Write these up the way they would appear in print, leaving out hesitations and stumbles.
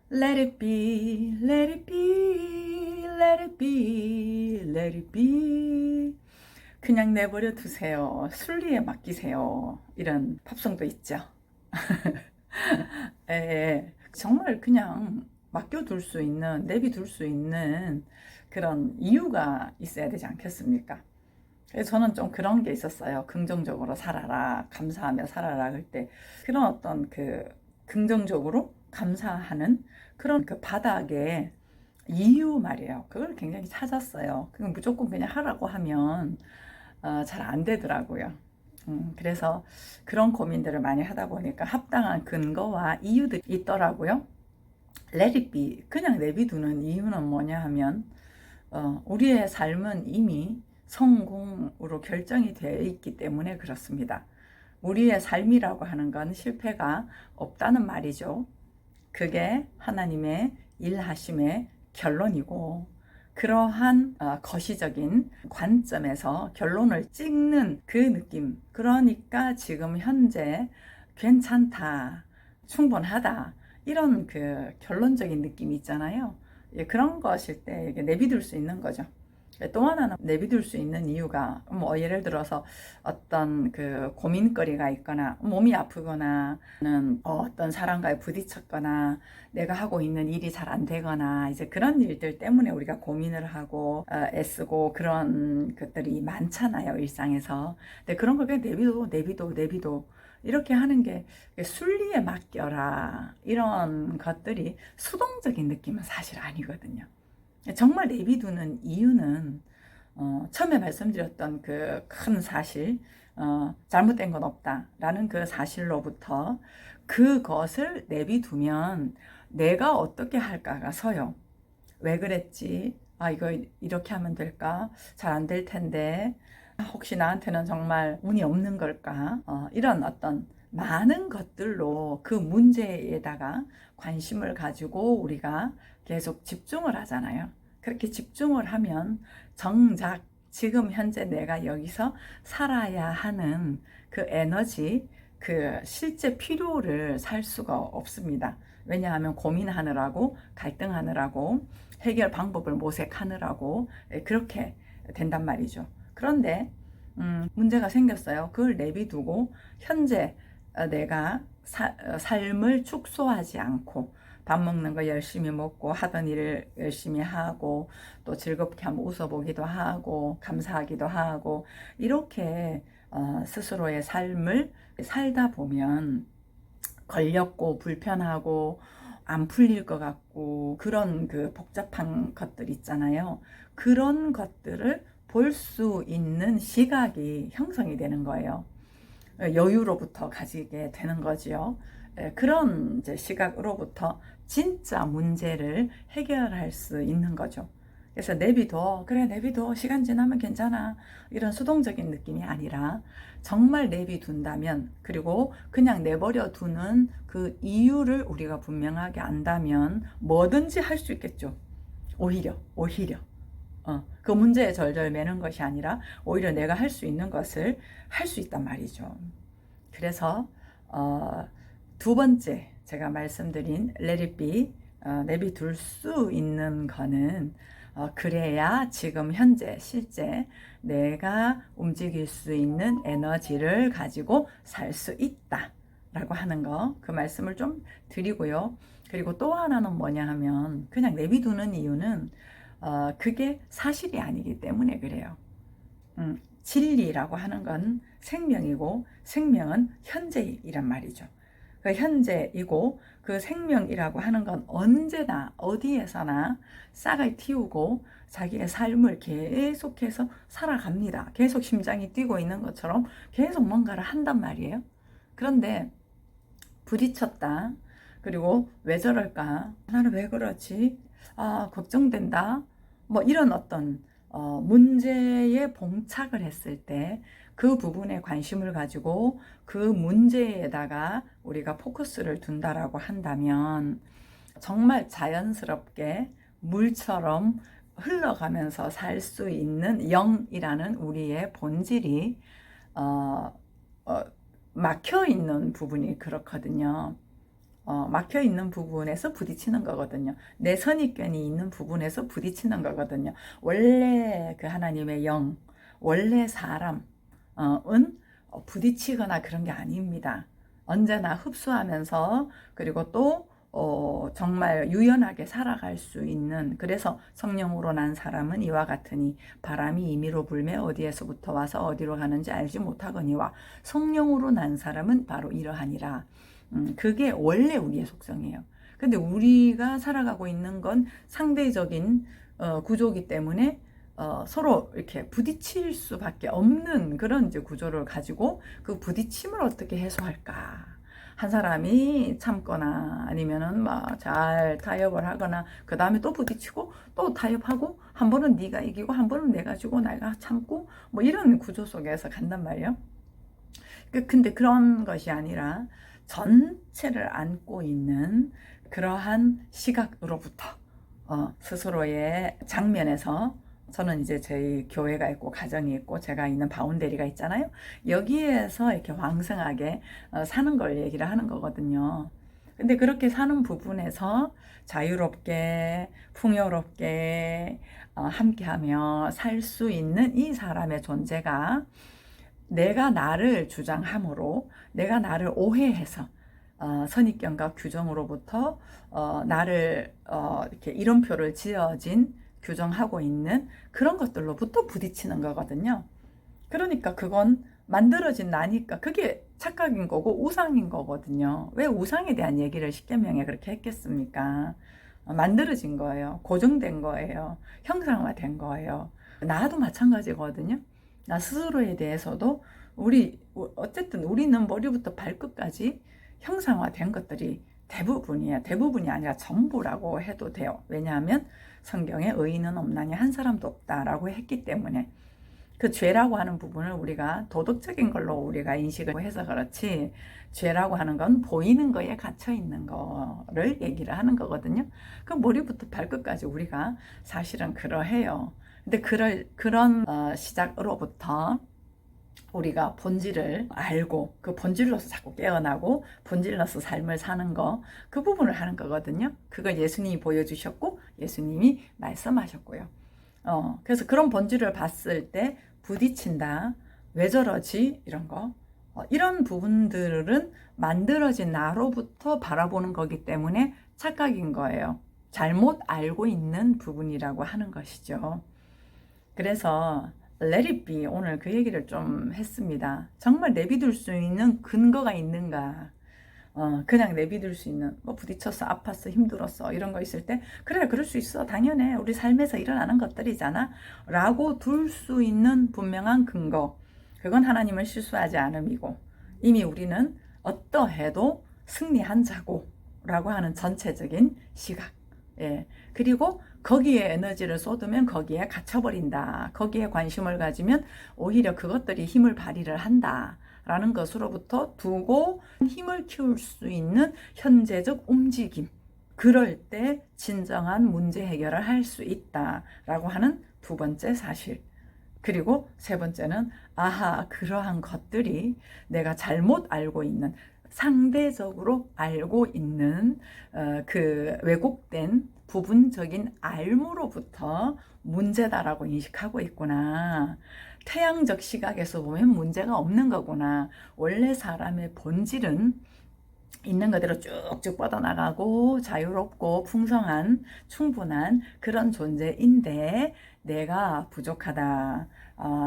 Let it be, let it be, let it be, let it be. 그냥 내버려 두세요. 순리에 맡기세요. 이런 팝송도 있죠. 예, 정말 그냥 맡겨둘 수 있는, 내비둘 수 있는 그런 이유가 있어야 되지 않겠습니까? 그래서 저는 좀 그런 게 있었어요. 긍정적으로 살아라, 감사하며 살아라 할 때 그런 어떤 그 긍정적으로 감사하는 그런 그 바닥에 이유 말이에요. 그걸 굉장히 찾았어요. 그건 무조건 그냥 하라고 하면 잘 안 되더라고요. 그래서 그런 고민들을 많이 하다 보니까 합당한 근거와 이유들이 있더라고요. Let it be. 그냥 내비두는 이유는 뭐냐 하면 우리의 삶은 이미 성공으로 결정이 되어 있기 때문에 그렇습니다. 우리의 삶이라고 하는 건 실패가 없다는 말이죠. 그게 하나님의 일하심의 결론이고, 그러한 거시적인 관점에서 결론을 찍는 그 느낌, 그러니까 지금 현재 괜찮다, 충분하다, 이런 그 결론적인 느낌이 있잖아요. 그런 것일 때 내비둘 수 있는 거죠. 또 하나는 내비둘 수 있는 이유가 뭐 예를 들어서 어떤 그 고민거리가 있거나 몸이 아프거나 어떤 사람과의 부딪혔거나 내가 하고 있는 일이 잘 안 되거나 이제 그런 일들 때문에 우리가 고민을 하고 애쓰고 그런 것들이 많잖아요, 일상에서. 근데 그런 걸 그냥 내비도 이렇게 하는 게 순리에 맡겨라, 이런 것들이 수동적인 느낌은 사실 아니거든요. 정말 내비두는 이유는 처음에 말씀드렸던 그 큰 사실, 잘못된 건 없다라는 그 사실로부터 그것을 내비두면 내가 어떻게 할까가 서요. 왜 그랬지? 이거 이렇게 하면 될까? 잘 안 될 텐데. 혹시 나한테는 정말 운이 없는 걸까? 이런 어떤 많은 것들로 그 문제에다가 관심을 가지고 우리가 계속 집중을 하잖아요. 그렇게 집중을 하면 정작 지금 현재 내가 여기서 살아야 하는 그 에너지, 그 실제 필요를 살 수가 없습니다. 왜냐하면 고민하느라고, 갈등하느라고, 해결 방법을 모색하느라고 그렇게 된단 말이죠. 그런데 문제가 생겼어요. 그걸 내비두고 현재 내가 삶을 축소하지 않고 밥 먹는 거 열심히 먹고 하던 일을 열심히 하고 또 즐겁게 한번 웃어보기도 하고 감사하기도 하고 이렇게 스스로의 삶을 살다 보면 걸렸고 불편하고 안 풀릴 것 같고 그런 그 복잡한 것들 있잖아요. 그런 것들을 볼 수 있는 시각이 형성이 되는 거예요. 여유로부터 가지게 되는 거지요. 그런 이제 시각으로부터 진짜 문제를 해결할 수 있는 거죠. 그래서 내비둬, 그래 내비둬, 시간 지나면 괜찮아, 이런 수동적인 느낌이 아니라 정말 내비둔다면, 그리고 그냥 내버려 두는 그 이유를 우리가 분명하게 안다면 뭐든지 할 수 있겠죠. 오히려 그 문제에 절절 매는 것이 아니라 오히려 내가 할 수 있는 것을 할 수 있단 말이죠. 그래서 두 번째 제가 말씀드린 Let it be, 내비둘 수 있는 거는 그래야 지금 현재 실제 내가 움직일 수 있는 에너지를 가지고 살 수 있다 라고 하는 거, 그 말씀을 좀 드리고요. 그리고 또 하나는 뭐냐 하면 그냥 내비두는 이유는 그게 사실이 아니기 때문에 그래요. 진리라고 하는 건 생명이고 생명은 현재이란 말이죠. 그 현재이고 그 생명이라고 하는 건 언제나 어디에서나 싹을 틔우고 자기의 삶을 계속해서 살아갑니다. 계속 심장이 뛰고 있는 것처럼 계속 뭔가를 한단 말이에요. 그런데 부딪혔다. 그리고 왜 저럴까? 나는 왜 그러지? 걱정된다. 뭐 이런 어떤 문제에 봉착을 했을 때 그 부분에 관심을 가지고 그 문제에다가 우리가 포커스를 둔다라고 한다면 정말 자연스럽게 물처럼 흘러가면서 살 수 있는 영이라는 우리의 본질이 어, 어, 막혀 있는 부분이 그렇거든요. 막혀 있는 부분에서 부딪히는 거거든요. 내 선입견이 있는 부분에서 부딪히는 거거든요. 원래 그 하나님의 영, 원래 사람은 부딪히거나 그런 게 아닙니다. 언제나 흡수하면서 그리고 또 정말 유연하게 살아갈 수 있는, 그래서 성령으로 난 사람은 이와 같으니 바람이 임의로 불매 어디에서부터 와서 어디로 가는지 알지 못하거니와 성령으로 난 사람은 바로 이러하니라. 그게 원래 우리의 속성이에요. 근데 우리가 살아가고 있는 건 상대적인 구조이기 때문에 서로 이렇게 부딪힐 수밖에 없는 그런 이제 구조를 가지고 그 부딪힘을 어떻게 해소할까? 한 사람이 참거나 아니면은 막 잘 타협을 하거나 그 다음에 또 부딪히고 또 타협하고 한 번은 네가 이기고 한 번은 내가 지고 내가 참고 뭐 이런 구조 속에서 간단 말이에요. 근데 그런 것이 아니라 전체를 안고 있는 그러한 시각으로부터 스스로의 장면에서, 저는 이제 저희 교회가 있고 가정이 있고 제가 있는 바운데리가 있잖아요. 여기에서 이렇게 왕성하게 사는 걸 얘기를 하는 거거든요. 근데 그렇게 사는 부분에서 자유롭게 풍요롭게 함께하며 살 수 있는 이 사람의 존재가, 내가 나를 주장함으로, 내가 나를 오해해서 선입견과 규정으로부터 나를 이렇게 이름표를 지어진 규정하고 있는 그런 것들로부터 부딪히는 거거든요. 그러니까 그건 만들어진 나니까 그게 착각인 거고 우상인 거거든요. 왜 우상에 대한 얘기를 십계명에 그렇게 했겠습니까? 만들어진 거예요. 고정된 거예요. 형상화된 거예요. 나도 마찬가지거든요. 나 스스로에 대해서도 어쨌든 우리는 머리부터 발끝까지 형상화된 것들이 대부분이야. 대부분이 아니라 전부라고 해도 돼요. 왜냐하면 성경에 의인은 없나니 한 사람도 없다라고 했기 때문에 그 죄라고 하는 부분을 우리가 도덕적인 걸로 우리가 인식을 해서 그렇지, 죄라고 하는 건 보이는 거에 갇혀 있는 거를 얘기를 하는 거거든요. 그 머리부터 발끝까지 우리가 사실은 그러해요. 근데 그런 시작으로부터 우리가 본질을 알고 그 본질로서 자꾸 깨어나고 본질로서 삶을 사는 거, 그 부분을 하는 거거든요. 그걸 예수님이 보여주셨고 예수님이 말씀하셨고요. 그래서 그런 본질을 봤을 때 부딪힌다, 왜 저러지, 이런 거, 이런 부분들은 만들어진 나로부터 바라보는 거기 때문에 착각인 거예요. 잘못 알고 있는 부분이라고 하는 것이죠. 그래서 Let it be, 오늘 그 얘기를 좀 했습니다. 정말 내비둘 수 있는 근거가 있는가? 그냥 내비둘 수 있는, 뭐 부딪혔어, 아팠어, 힘들었어, 이런 거 있을 때 그래, 그럴 수 있어, 당연해, 우리 삶에서 일어나는 것들이잖아 라고 둘 수 있는 분명한 근거, 그건 하나님을 실수하지 않음이고 이미 우리는 어떠해도 승리한 자고 라고 하는 전체적인 시각. 예. 그리고 거기에 에너지를 쏟으면 거기에 갇혀버린다, 거기에 관심을 가지면 오히려 그것들이 힘을 발휘를 한다 라는 것으로부터 두고 힘을 키울 수 있는 현재적 움직임, 그럴 때 진정한 문제 해결을 할 수 있다라고 하는 두 번째 사실. 그리고 세 번째는 아하, 그러한 것들이 내가 잘못 알고 있는, 상대적으로 알고 있는 그 왜곡된 부분적인 알무로부터 문제다라고 인식하고 있구나. 태양적 시각에서 보면 문제가 없는 거구나. 원래 사람의 본질은 있는 그대로 쭉쭉 뻗어나가고 자유롭고 풍성한 충분한 그런 존재인데 내가 부족하다,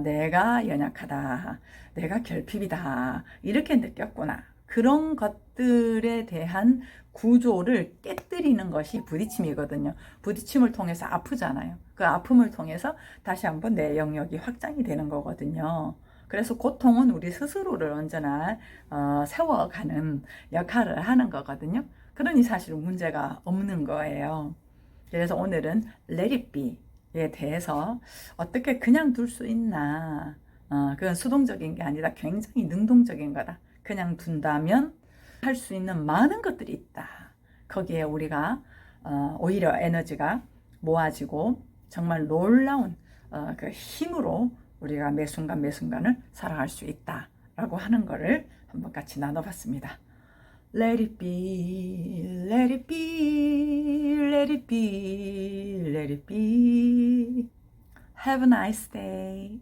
내가 연약하다, 내가 결핍이다, 이렇게 느꼈구나. 그런 것들에 대한 구조를 깨뜨리는 것이 부딪힘이거든요. 부딪힘을 통해서 아프잖아요. 그 아픔을 통해서 다시 한번 내 영역이 확장이 되는 거거든요. 그래서 고통은 우리 스스로를 언제나 세워가는 역할을 하는 거거든요. 그러니 사실 문제가 없는 거예요. 그래서 오늘은 Let it be에 대해서 어떻게 그냥 둘 수 있나, 그건 수동적인 게 아니라 굉장히 능동적인 거다. 그냥 둔다면 할 수 있는 많은 것들이 있다. 거기에 우리가 오히려 에너지가 모아지고 정말 놀라운 그 힘으로 우리가 매 순간 매 순간을 살아갈 수 있다라고 하는 거를 한번 같이 나눠봤습니다. Let it be, let it be, let it be, let it be. Have a nice day.